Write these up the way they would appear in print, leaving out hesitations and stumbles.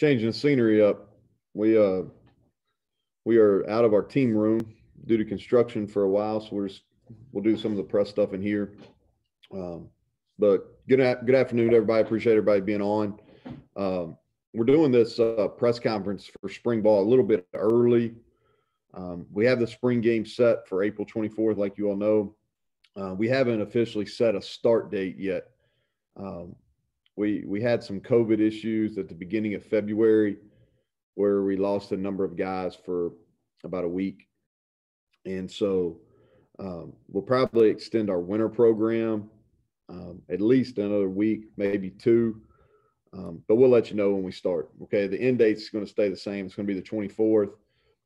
changing the scenery up. We we are out of our team room due to construction for a while, so we'll do some of the press stuff in here. But good afternoon, everybody. Appreciate everybody being on. We're doing this press conference for spring ball a little bit early. We have the spring game set for April 24th, like you all know. We haven't officially set a start date yet. We had some COVID issues at the beginning of February where we lost a number of guys for about a week. And so we'll probably extend our winter program at least another week, maybe two. But we'll let you know when we start. Okay, the end date's going to stay the same. It's going to be the 24th.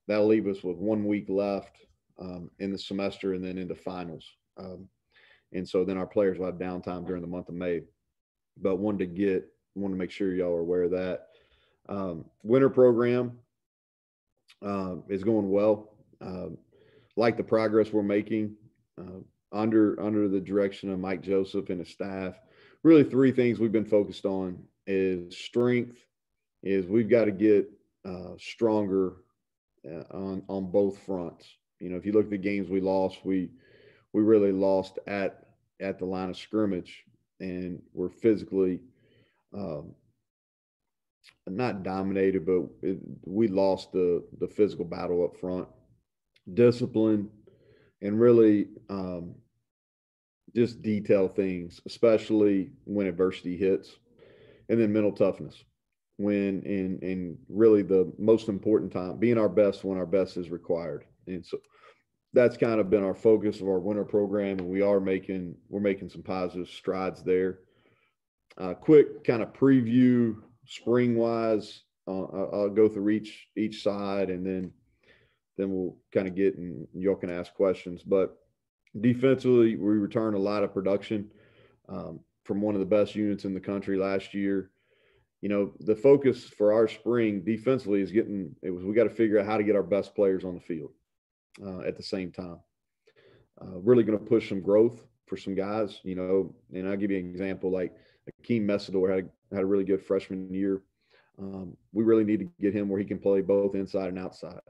That'll leave us with 1 week left in the semester and then into finals. And so then our players will have downtime during the month of May. But wanted to make sure y'all are aware of that. Winter program is going well. Like the progress we're making under the direction of Mike Joseph and his staff. Really, three things we've been focused on is strength. Is we've got to get stronger on both fronts. You know, if you look at the games we lost, we really lost at the line of scrimmage, and we're physically not dominated, but we lost the physical battle up front. Discipline and really just detail things, especially when adversity hits, and then mental toughness. When in really the most important time, being our best when our best is required. And so that's kind of been our focus of our winter program, and we're making some positive strides there. Quick kind of preview spring wise. I'll go through each side, and then we'll kind of get and y'all can ask questions. But defensively, we returned a lot of production from one of the best units in the country last year. You know, the focus for our spring defensively we got to figure out how to get our best players on the field at the same time. Really going to push some growth for some guys, you know, and I'll give you an example like Akeem Messidor had a really good freshman year. We really need to get him where he can play both inside and outside.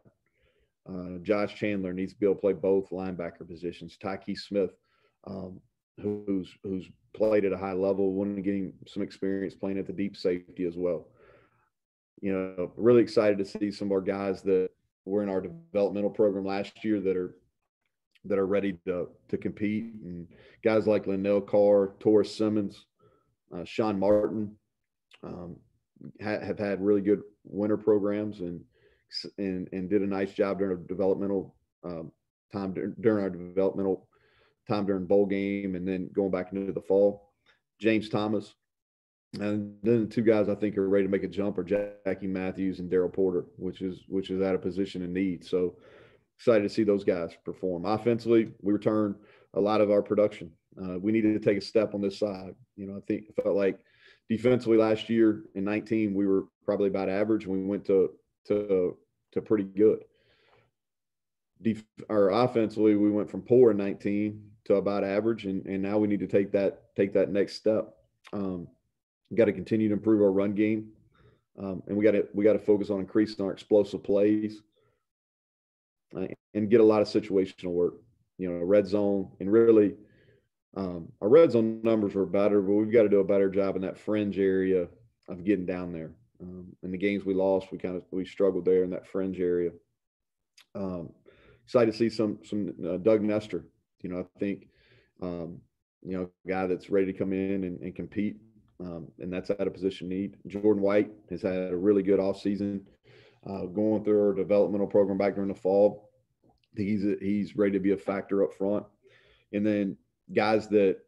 Josh Chandler needs to be able to play both linebacker positions. Tyke Smith, who's played at a high level, wanting to get him some experience playing at the deep safety as well. You know, really excited to see some of our guys that were in our developmental program last year that are ready to compete, and guys like Neal Carr, Torres Simmons, Sean Martin have had really good winter programs and did a nice job during our developmental time during bowl game, and then going back into the fall. James Thomas, and then the two guys I think are ready to make a jump are Jackie Matthews and Daryl Porter, which is at a position in need. So excited to see those guys perform. Offensively, we returned a lot of our production. We needed to take a step on this side. You know, I felt like defensively last year in 19 we were probably about average, and we went to pretty good. Our offensively, we went from poor in 19 to about average, and now we need to take that next step. Got to continue to improve our run game, and we got to focus on increasing our explosive plays and get a lot of situational work. You know, red zone, and really our red zone numbers were better, but we've got to do a better job in that fringe area of getting down there. In the games we lost, we struggled there in that fringe area. Excited to see some Doug Nestor. You know, I think you know, a guy that's ready to come in and compete, and that's at a position need. Jordan White has had a really good offseason, going through our developmental program back during the fall. I think he's ready to be a factor up front. And then guys that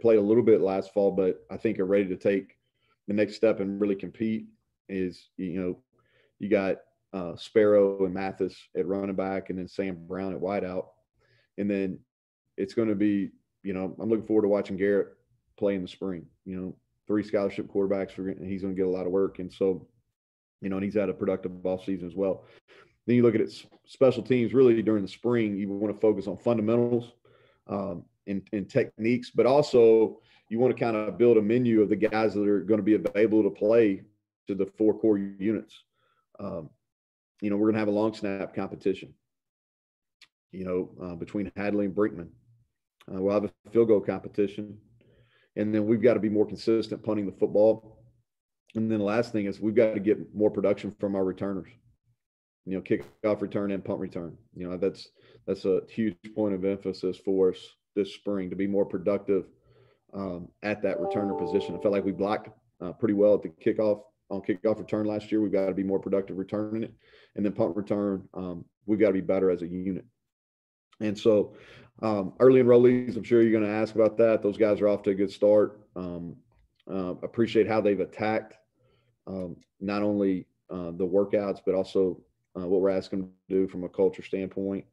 played a little bit last fall, but I think are ready to take the next step and really compete is, you know, you got Sparrow and Mathis at running back, and then Sam Brown at wideout. And then it's going to be, you know, I'm looking forward to watching Garrett play in the spring. You know, 3 scholarship quarterbacks, he's going to get a lot of work. And so, you know, and he's had a productive offseason as well. Then you look at it, special teams, really during the spring, you want to focus on fundamentals and techniques, but also you want to kind of build a menu of the guys that are going to be available to play of the 4 core units. We're going to have a long snap competition, between Hadley and Brinkman. We'll have a field goal competition. And then we've got to be more consistent punting the football. And then the last thing is we've got to get more production from our returners, kickoff return and punt return. That's a huge point of emphasis for us this spring, to be more productive at that returner position. I felt like we blocked pretty well at the kickoff return last year. We've got to be more productive returning it. And then punt return, we've got to be better as a unit. And so early enrollees, I'm sure you're going to ask about that. Those guys are off to a good start. Appreciate how they've attacked not only the workouts, but also what we're asking them to do from a culture standpoint.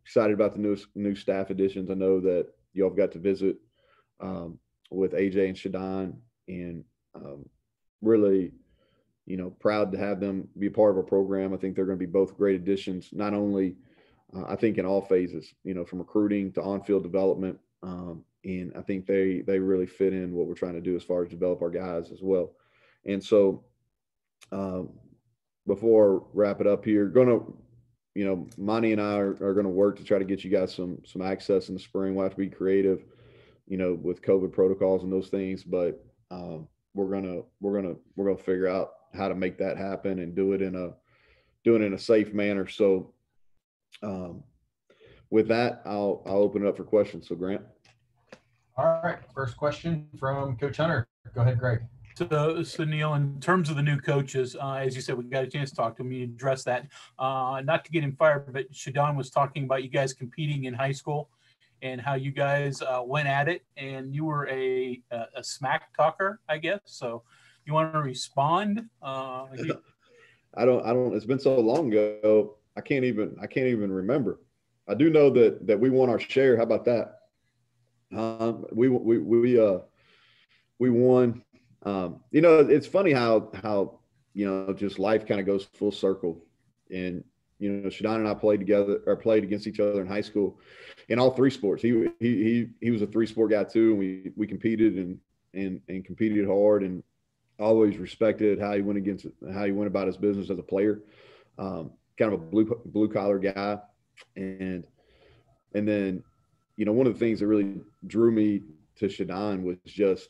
Excited about the new staff additions. I know that y'all have got to visit with AJ and Shadon, and really, proud to have them be a part of our program. I think they're going to be both great additions, not only I think in all phases, from recruiting to on-field development. And I think they really fit in what we're trying to do as far as develop our guys as well. And so before I wrap it up here, Monty and I are going to work to try to get you guys some access in the spring. We'll have to be creative, with COVID protocols and those things, but we're gonna figure out how to make that happen and do it in a safe manner. So with that, I'll open it up for questions. So Grant. All right. First question from Coach Hunter. Go ahead, Greg. So Neal, in terms of the new coaches, as you said, we got a chance to talk to him. You addressed that. Not to get him fired, but Shadon was talking about you guys competing in high school and how you guys went at it, and you were a smack talker, I guess. So you want to respond? I don't. It's been so long ago. I can't even remember. I do know that we won our share. How about that? We won. It's funny how just life kind of goes full circle. And Shadon and I played against each other in high school in all 3 sports. He was a 3-sport guy too, and we competed and competed hard, and always respected how he went about his business as a player. Kind of a blue collar guy, and then one of the things that really drew me to Shadon was just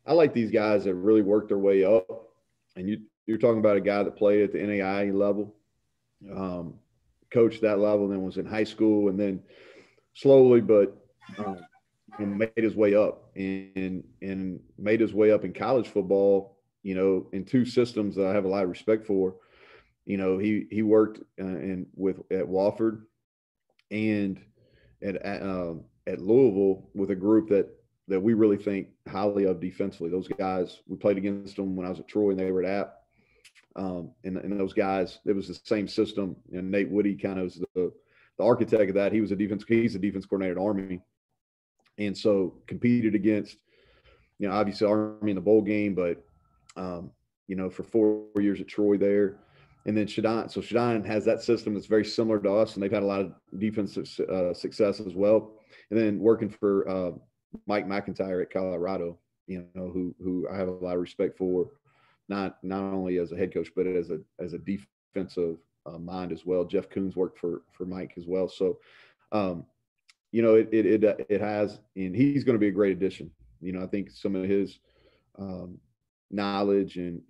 I like these guys that really work their way up, and you're talking about a guy that played at the NAIA level, coached that level, then was in high school, and then slowly but made his way up and made his way up in college football. In 2 systems that I have a lot of respect for. He worked at Wofford and at Louisville with a group that we really think highly of defensively. Those guys, we played against them when I was at Troy and they were at App. And those guys, it was the same system. And Nate Woody kind of was the architect of that. He's a defense coordinator at Army. And so competed against, obviously Army in the bowl game, but, for 4 years at Troy there. And then Shadon has that system that's very similar to us, and they've had a lot of defensive success as well. And then working for Mike McIntyre at Colorado, who I have a lot of respect for, not only as a head coach, but as a defensive mind as well. Jeff Coons worked for Mike as well. So, it has, and he's going to be a great addition. I think some of his knowledge and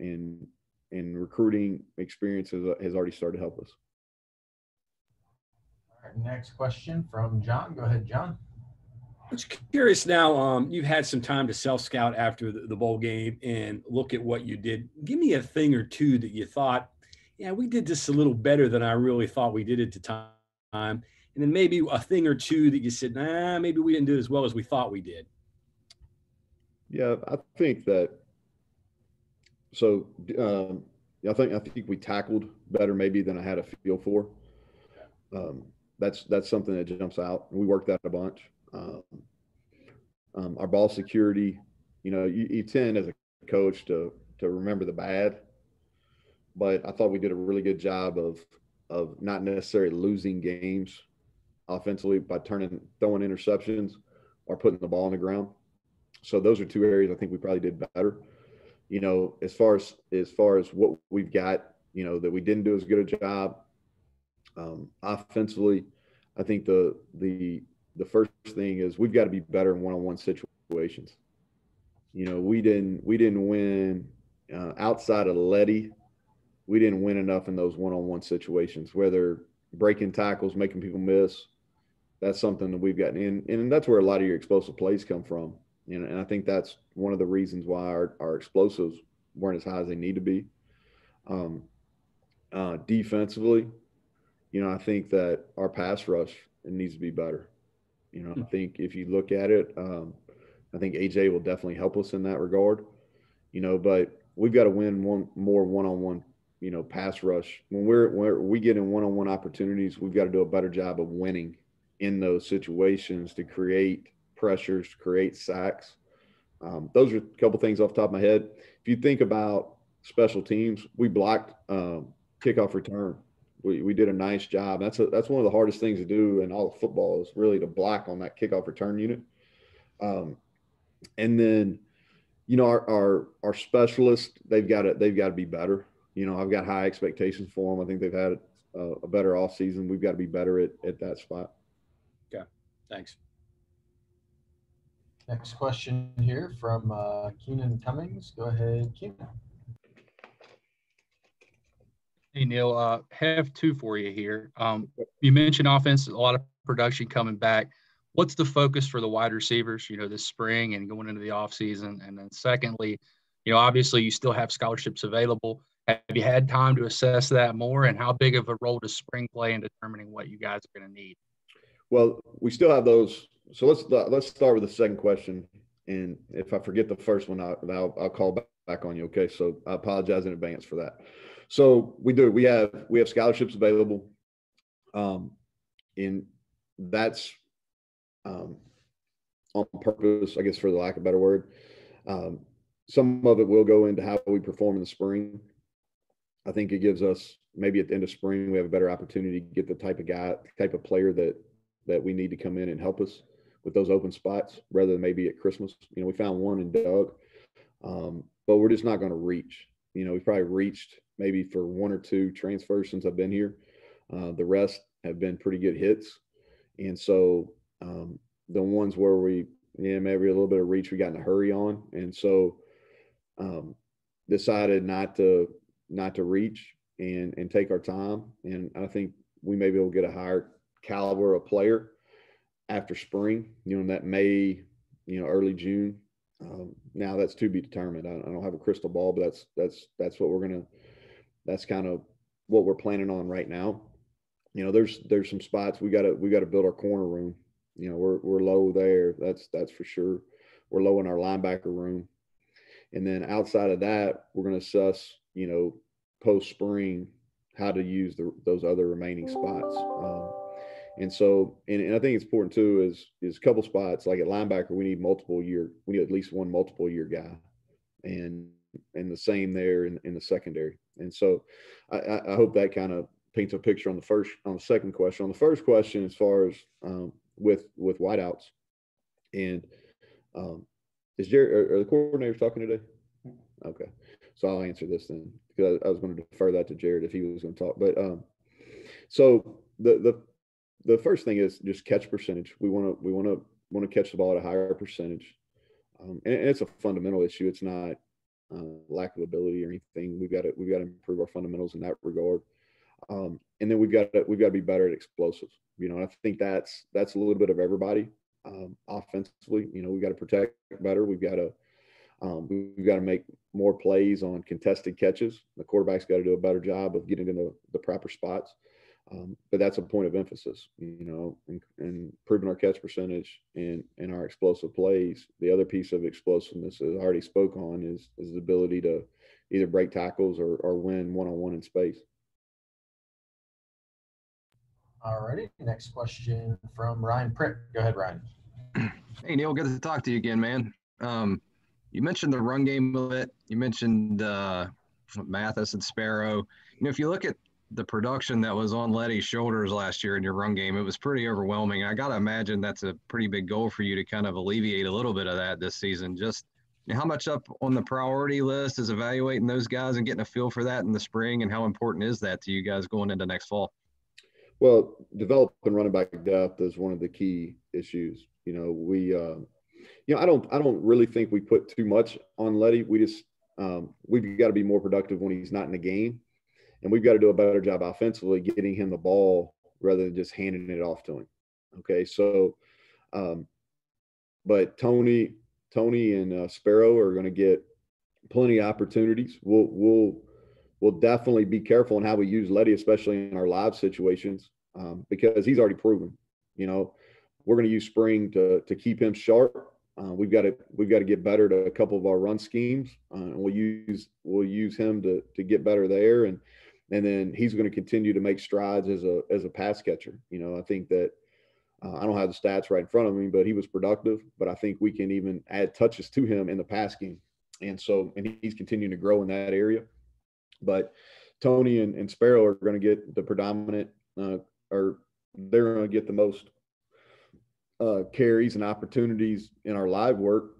recruiting experience has already started to help us. All right, next question from John. Go ahead, John. I'm just curious now, you've had some time to self-scout after the bowl game and look at what you did. Give me a thing or two that you thought, yeah, we did this a little better than I really thought we did at the time. And then maybe a thing or two that you said, maybe we didn't do it as well as we thought we did. I think that so I think we tackled better maybe than I had a feel for. That's something that jumps out. We worked that a bunch. Our ball security, you tend as a coach to remember the bad, but I thought we did a really good job of not necessarily losing games offensively by throwing interceptions or putting the ball on the ground. So those are 2 areas I think we probably did better. as far as what we've got, that we didn't do as good a job. Offensively, I think the first thing is we've got to be better in one-on-one situations. We didn't win outside of Letty. We didn't win enough in those one-on-one situations, whether breaking tackles, making people miss. That's something that we've gotten in, and that's where a lot of your explosive plays come from. And I think that's one of the reasons why our explosives weren't as high as they need to be. Defensively, I think that our pass rush, it needs to be better. I think if you look at it, I think AJ will definitely help us in that regard. But we've got to win more one-on-one, pass rush. When we get in one-on-one opportunities, we've got to do a better job of winning in those situations to create pressures, to create sacks. Those are a couple things off the top of my head. If you think about special teams, we blocked kickoff return. We did a nice job. That's one of the hardest things to do in all of football, is really to block on that kickoff return unit. And then, our specialists, they've got to be better. I've got high expectations for them. I think they've had a better offseason. We've got to be better at that spot. Okay, thanks. Next question here from Keenan Cummings. Go ahead, Keenan. Hey, Neal, have two for you here. You mentioned offense, a lot of production coming back. What's the focus for the wide receivers, this spring and going into the offseason? And then secondly, obviously you still have scholarships available. Have you had time to assess that more, and how big of a role does spring play in determining what you guys are going to need? Well, we still have those. So let's start with the second question. And if I forget the first one, I'll call back on you. Okay. So I apologize in advance for that. So we do. We have scholarships available, and that's on purpose, I guess, for the lack of a better word. Some of it will go into how we perform in the spring. I think it gives us, maybe at the end of spring, we have a better opportunity to get the type of player that we need to come in and help us with those open spots, rather than maybe at Christmas. We found one in Doug, but we're just not going to reach. We've probably reached maybe for one or two transfers since I've been here. The rest have been pretty good hits. And so the ones where we, maybe a little bit of reach, we got in a hurry on. And so decided not to reach and take our time. And I think we may be able to get a higher caliber of player after spring, that May, early June. Now that's to be determined. I don't have a crystal ball, but that's what that's kind of what we're planning on right now. There's some spots we got to build our corner room. We're low there. That's for sure. We're low in our linebacker room. And then outside of that, we're going to assess, post spring, how to use those other remaining spots. And so, and I think it's important too, is a couple spots, like at linebacker, we need at least one multiple year guy, and the same there in the secondary. And so I hope that kind of paints a picture on the second question. On the first question, as far as with wideouts, and is Jared, are the coordinators talking today? Okay. So I'll answer this then, because I was going to defer that to Jared if he was going to talk. But so the first thing is just catch percentage. We want to catch the ball at a higher percentage, and it's a fundamental issue. It's not lack of ability or anything. We've got to improve our fundamentals in that regard, and then we've got to be better at explosives. I think that's a little bit of everybody. Offensively, we've got to protect better. We've got to make more plays on contested catches. The quarterback's got to do a better job of getting into the proper spots. But that's a point of emphasis, and improving our catch percentage and our explosive plays. The other piece of explosiveness, as I already spoke on, is the ability to either break tackles or win one-on-one in space. All righty. Next question from Ryan Pritt. Go ahead, Ryan. Hey, Neal, good to talk to you again, man. You mentioned the run game a little bit. You mentioned Mathis and Sparrow. If you look at the production that was on Letty's shoulders last year in your run game, it was pretty overwhelming. I got to imagine that's a pretty big goal for you to kind of alleviate a little bit of that this season. Just, How much up on the priority list is evaluating those guys and getting a feel for that in the spring, and how important is that to you guys going into next fall? Well, developing running back depth is one of the key issues. I don't really think we put too much on Letty. We've got to be more productive when he's not in the game, and we've got to do a better job offensively getting him the ball rather than just handing it off to him. Okay, so, but Tony and Sparrow are going to get plenty of opportunities. We'll definitely be careful in how we use Letty, especially in our live situations, because he's already proven. We're going to use spring to keep him sharp. We've got to get better to a couple of our run schemes. And we'll use him to get better there, and then he's going to continue to make strides as a pass catcher. I think that I don't have the stats right in front of me, but he was productive. But I think we can even add touches to him in the pass game, and he's continuing to grow in that area. But Tony and Sparrow are going to get the predominant, or they're going to get the most carries and opportunities in our live work.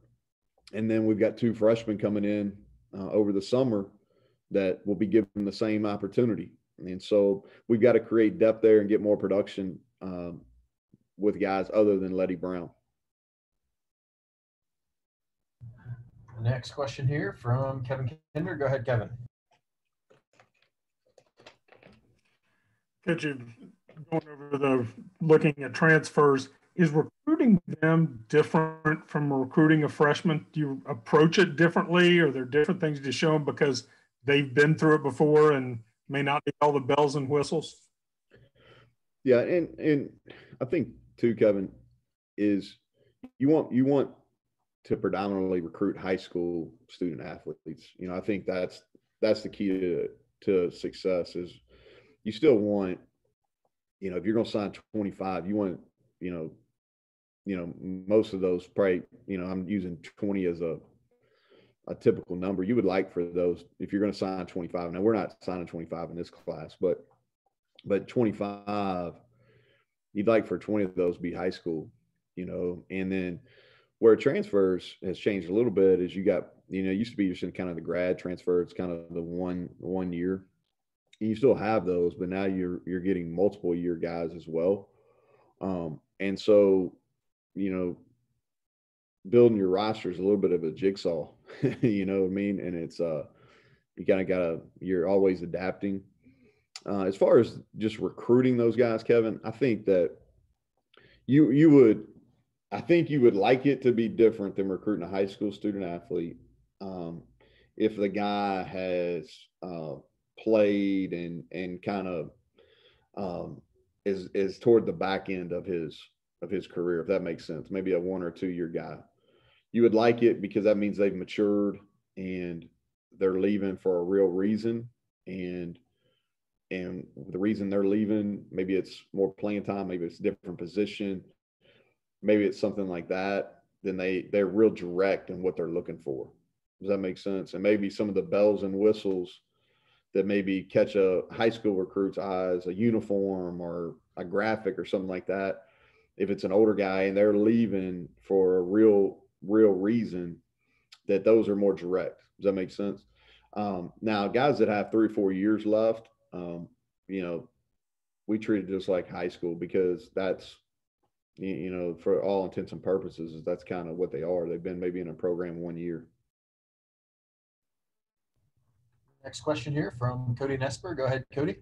And then we've got 2 freshmen coming in over the summer that will be given the same opportunity. And so we've got to create depth there and get more production with guys other than Letty Brown. Next question here from Kevin Kinder. Go ahead, Kevin. Could you going over looking at transfers? Is recruiting them different from recruiting a freshman? Do you approach it differently? Or are there different things to show them because they've been through it before and may not need all the bells and whistles? Yeah, and I think too, Kevin, is you want to predominantly recruit high school student athletes. I think that's the key to success. Is you still want, if you're going to sign 25, you want, most of those probably, I'm using 20 as a typical number. You would like for those, if you're going to sign 25. Now we're not signing 25 in this class, but 25, you'd like for 20 of those to be high school, and then where transfers has changed a little bit is you got, it used to be just in kind of the grad transfer. It's kind of the one year. You still have those, but now you're getting multiple year guys as well. And so, building your roster is a little bit of a jigsaw, you know what I mean? And it's, you kind of you're always adapting. As far as just recruiting those guys, Kevin, I think that you would like it to be different than recruiting a high school student athlete. If the guy has, played and kind of is toward the back end of his career, if that makes sense, maybe a 1 or 2 year guy. You would like it because that means they've matured and they're leaving for a real reason, and the reason they're leaving, maybe it's more playing time, maybe it's a different position, maybe it's something like that. Then they're real direct in what they're looking for. Does that make sense? And maybe some of the bells and whistles that maybe catch a high school recruit's eyes, a uniform or a graphic or something like that. If it's an older guy and they're leaving for a real reason, that those are more direct. Does that make sense? Now, guys that have 3 or 4 years left, we treat it just like high school, because that's, for all intents and purposes, that's kind of what they are. They've been maybe in a program 1 year. Next question here from Cody Nesper. Go ahead, Cody.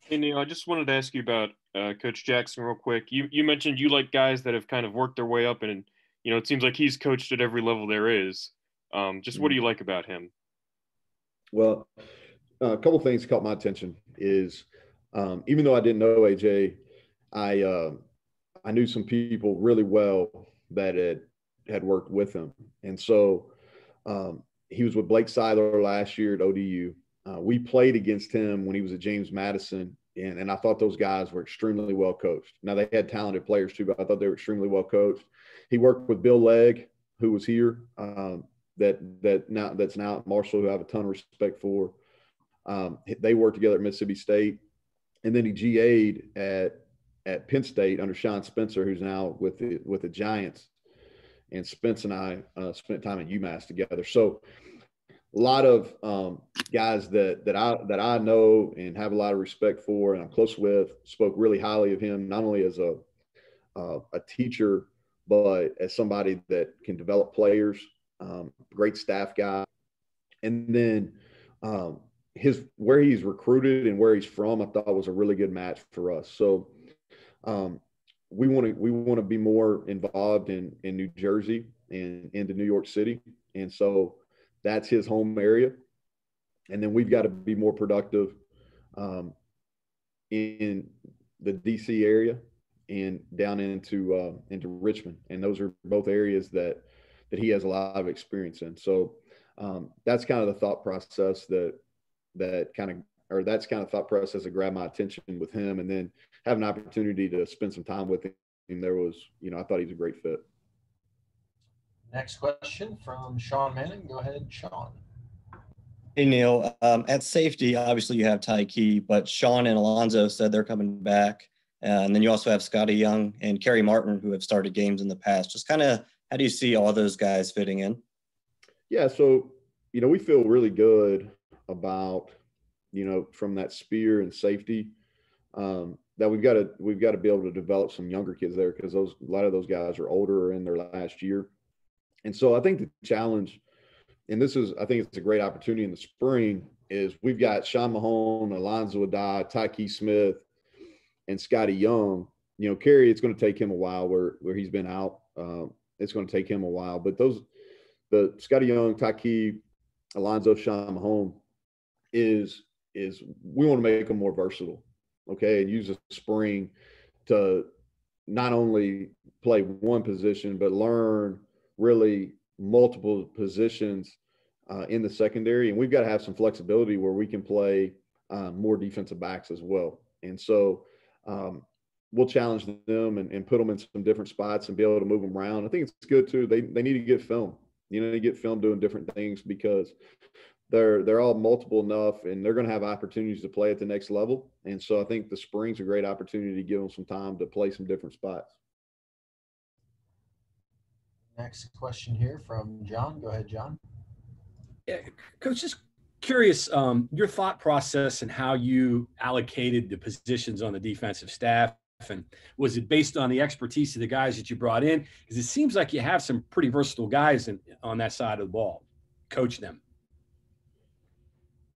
Hey, Neal, I just wanted to ask you about Coach Jackson real quick. You mentioned you like guys that have kind of worked their way up, and it seems like he's coached at every level there is. Just what do you like about him? Well, a couple of things caught my attention is, even though I didn't know AJ, I knew some people really well that had worked with him. And so he was with Blake Seiler last year at ODU. We played against him when he was at James Madison, and I thought those guys were extremely well coached. Now, they had talented players too, but I thought they were extremely well coached. He worked with Bill Legg, who was here, that's now at Marshall, who I have a ton of respect for. They worked together at Mississippi State, and then he GA'd at Penn State under Sean Spencer, who's now with the Giants. and Spence and I spent time at UMass together. So a lot of guys that I know and have a lot of respect for and I'm close with spoke really highly of him, not only as a teacher, but as somebody that can develop players, great staff guy. And then where he's recruited and where he's from, I thought was a really good match for us. So we want to be more involved in New Jersey and into New York City. And so that's his home area. And then we've got to be more productive in the DC area and down into Richmond. And those are both areas that he has a lot of experience in. So that's kind of the thought process that grabbed my attention with him. And then have an opportunity to spend some time with him. There was, I thought he was a great fit. Next question from Sean Manning. Go ahead, Sean. Hey, Neal. At safety, obviously you have Tyke, but Sean and Alonzo said they're coming back. And then you also have Scotty Young and Kerry Martin, who have started games in the past. Just kind of, how do you see all those guys fitting in? Yeah, so, we feel really good about, from that spear and safety, that we've got to be able to develop some younger kids there because a lot of those guys are older or in their last year. And so I think the challenge, and I think it's a great opportunity in the spring, is we've got Sean Mahone, Alonzo Adai, Tyke Smith, and Scotty Young. Kerry, it's going to take him a while where he's been out. It's going to take him a while. But the Scotty Young, Tyke, Alonzo, Sean Mahone is we want to make them more versatile, okay, and use the spring to not only play one position but learn really multiple positions in the secondary. And we've got to have some flexibility where we can play more defensive backs as well. And so we'll challenge them and put them in some different spots and be able to move them around. I think it's good too. They need to get film. They get film doing different things because they're all multiple enough and they're going to have opportunities to play at the next level. And so I think the spring's a great opportunity to give them some time to play some different spots. Next question here from John. Go ahead, John. Yeah, Coach, just curious, your thought process and how you allocated the positions on the defensive staff. And was it based on the expertise of the guys that you brought in? Because it seems like you have some pretty versatile guys on that side of the ball. Coach them.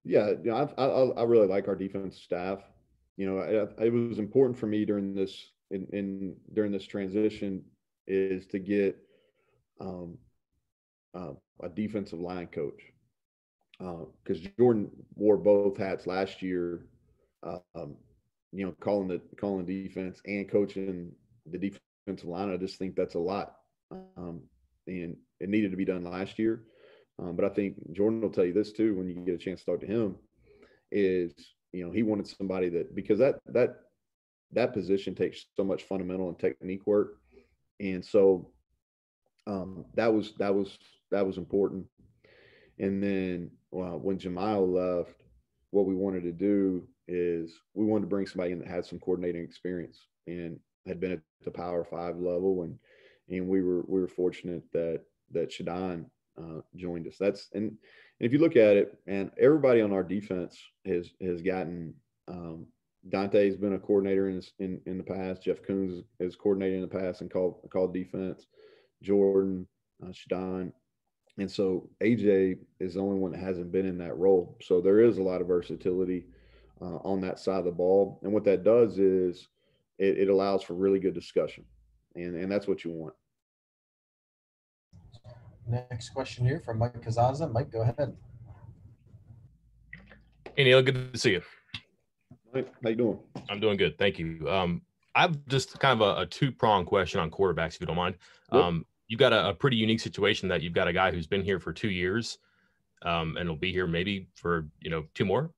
Yeah, I really like our defensive staff. It was important for me during this during this transition is to get a defensive line coach because Jordan wore both hats last year. Calling defense and coaching the defensive line. I just think that's a lot, and it needed to be done last year. But I think Jordan will tell you this too when you get a chance to talk to him is, he wanted somebody because that position takes so much fundamental and technique work. And so that was important. And then when Jamal left, what we wanted to do is we wanted to bring somebody in that had some coordinating experience and had been at the Power 5 level. And we were fortunate that Shadon joined us. And if you look at it, and everybody on our defense has gotten Dante's been a coordinator in the past. Jeff Coons has coordinated in the past and called defense. Jordan, Shadon, and so AJ is the only one that hasn't been in that role. So there is a lot of versatility on that side of the ball, and what that does is it allows for really good discussion, and that's what you want. Next question here from Mike Kazaza. Mike, go ahead. Hey, Neal, good to see you. Mike, how you doing? I'm doing good, thank you. I've just kind of a two-pronged question on quarterbacks, if you don't mind. Yep. You've got a pretty unique situation that you've got a guy who's been here for 2 years, and will be here maybe for 2 more.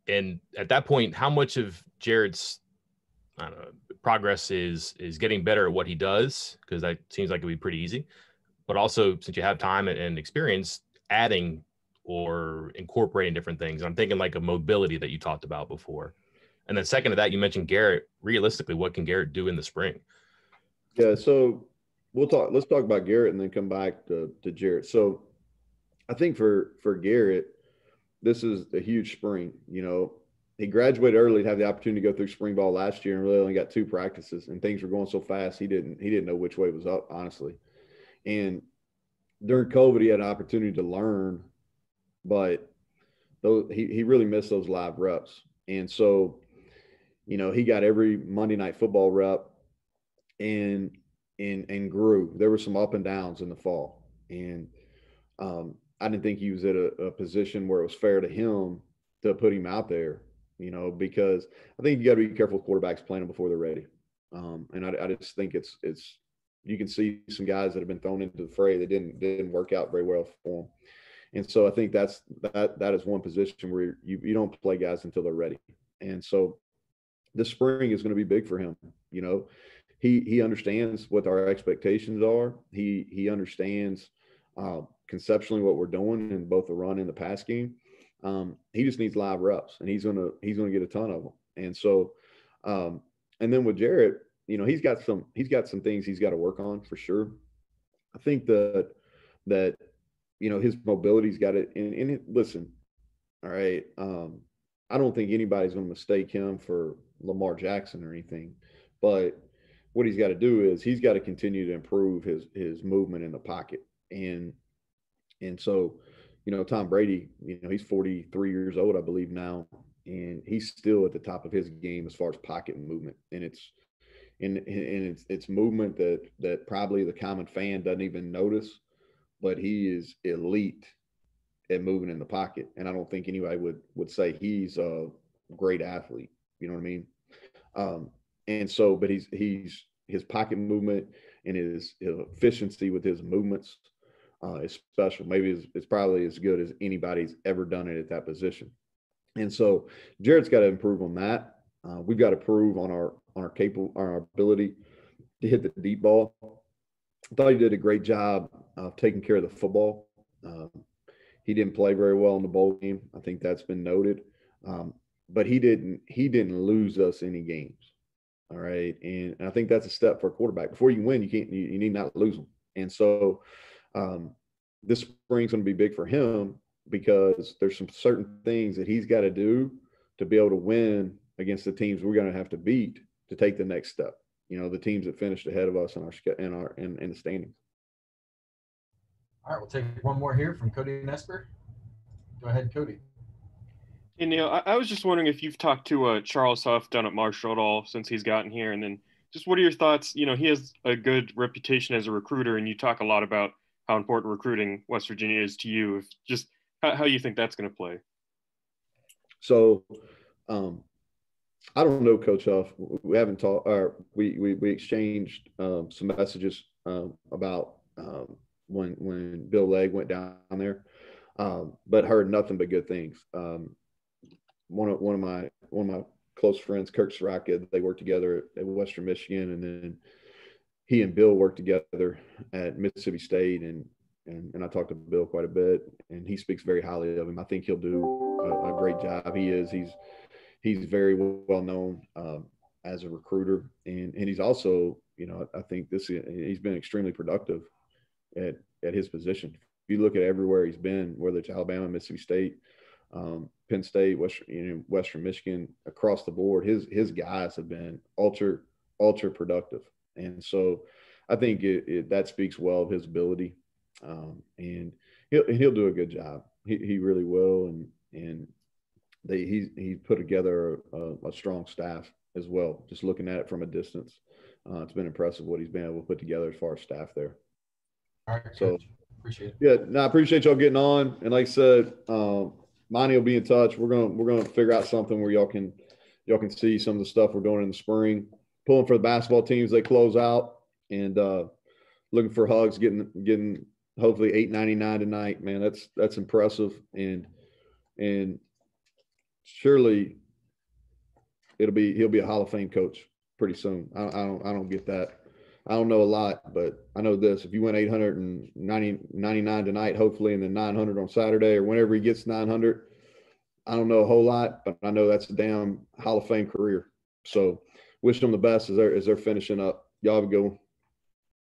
And at that point, how much of Jared's progress is getting better at what he does? Because that seems like it'd be pretty easy. But also, since you have time and experience, adding or incorporating different things. I'm thinking like a mobility that you talked about before. And then second to that, you mentioned Garrett. Realistically, what can Garrett do in the spring? Yeah, so Let's talk about Garrett and then come back to Jarrett. So I think for Garrett, this is a huge spring. You know, he graduated early to have the opportunity to go through spring ball last year and really only got 2 practices, and things were going so fast he didn't know which way was up, honestly. And during COVID, he had an opportunity to learn, but he really missed those live reps. And so, you know, he got every Monday Night Football rep and grew. There were some up and downs in the fall. And I didn't think he was at a position where it was fair to him to put him out there, you know, because I think you got to be careful with quarterbacks playing them before they're ready. And I just think it's you can see some guys that have been thrown into the fray that didn't work out very well for them. And so I think that is one position where you don't play guys until they're ready. And so this spring is going to be big for him. You know, he understands what our expectations are. He understands conceptually what we're doing in both the run and the pass game. He just needs live reps, and he's gonna get a ton of them. And so, and then with Jarrett, you know, he's got some things he's got to work on for sure. I think that you know, his mobility's got it. And listen, all right, I don't think anybody's going to mistake him for Lamar Jackson or anything, but what he's got to do is he's got to continue to improve his movement in the pocket. And so, you know, Tom Brady, you know, he's 43 years old, I believe now, and he's still at the top of his game as far as pocket movement. And it's movement that probably the common fan doesn't even notice, but he is elite at moving in the pocket. And I don't think anybody would say he's a great athlete. You know what I mean? And so, but he's his pocket movement and his efficiency with his movements is special. Maybe it's probably as good as anybody's ever done it at that position. And so Jarrett's got to improve on that. We've got to improve on our ability to hit the deep ball. I thought he did a great job of taking care of the football. He didn't play very well in the bowl game. I think that's been noted. But he didn't lose us any games. All right. And I think that's a step for a quarterback. Before you win, you need not lose them. And so this spring's going to be big for him because there's some certain things that he's got to do to be able to win against the teams we're going to have to beat to take the next step. You know, the teams that finished ahead of us in the standings. All right, we'll take one more here from Cody Nesper. Go ahead, Cody. Hey, Neal, I was just wondering if you've talked to Charles Huff down at Marshall at all since he's gotten here, and then just what are your thoughts? You know, he has a good reputation as a recruiter, and you talk a lot about how important recruiting West Virginia is to you. Just how you think that's going to play. So, I don't know Coach Huff. We haven't talked. We exchanged some messages about when Bill Legg went down there, but heard nothing but good things. One of my close friends, Kirk Soraka, they worked together at Western Michigan, and then he and Bill worked together at Mississippi State, and I talked to Bill quite a bit, and he speaks very highly of him. I think he'll do a great job. He's very well known as a recruiter, and he's also, you know, I think he's been extremely productive at his position. If you look at everywhere he's been, whether it's Alabama, Mississippi State, Penn State, Western Michigan, across the board, his guys have been ultra productive, and so I think that speaks well of his ability, and he'll do a good job. He really will, and he put together a strong staff as well. Just looking at it from a distance, it's been impressive what he's been able to put together as far as staff there. All right, so Coach. Appreciate it. Yeah, no, I appreciate y'all getting on. And like I said, Monty will be in touch. We're gonna figure out something where y'all can see some of the stuff we're doing in the spring. Pulling for the basketball teams, they close out, and looking for hugs, getting hopefully $8.99 tonight. Man, that's impressive, and surely he'll be a Hall of Fame coach pretty soon. I don't get that. I don't know a lot, but I know this: if you win $899 tonight, hopefully, and then 900 on Saturday, or whenever he gets 900, I don't know a whole lot, but I know that's a damn Hall of Fame career. So, wish them the best as they're finishing up. Y'all have a good one.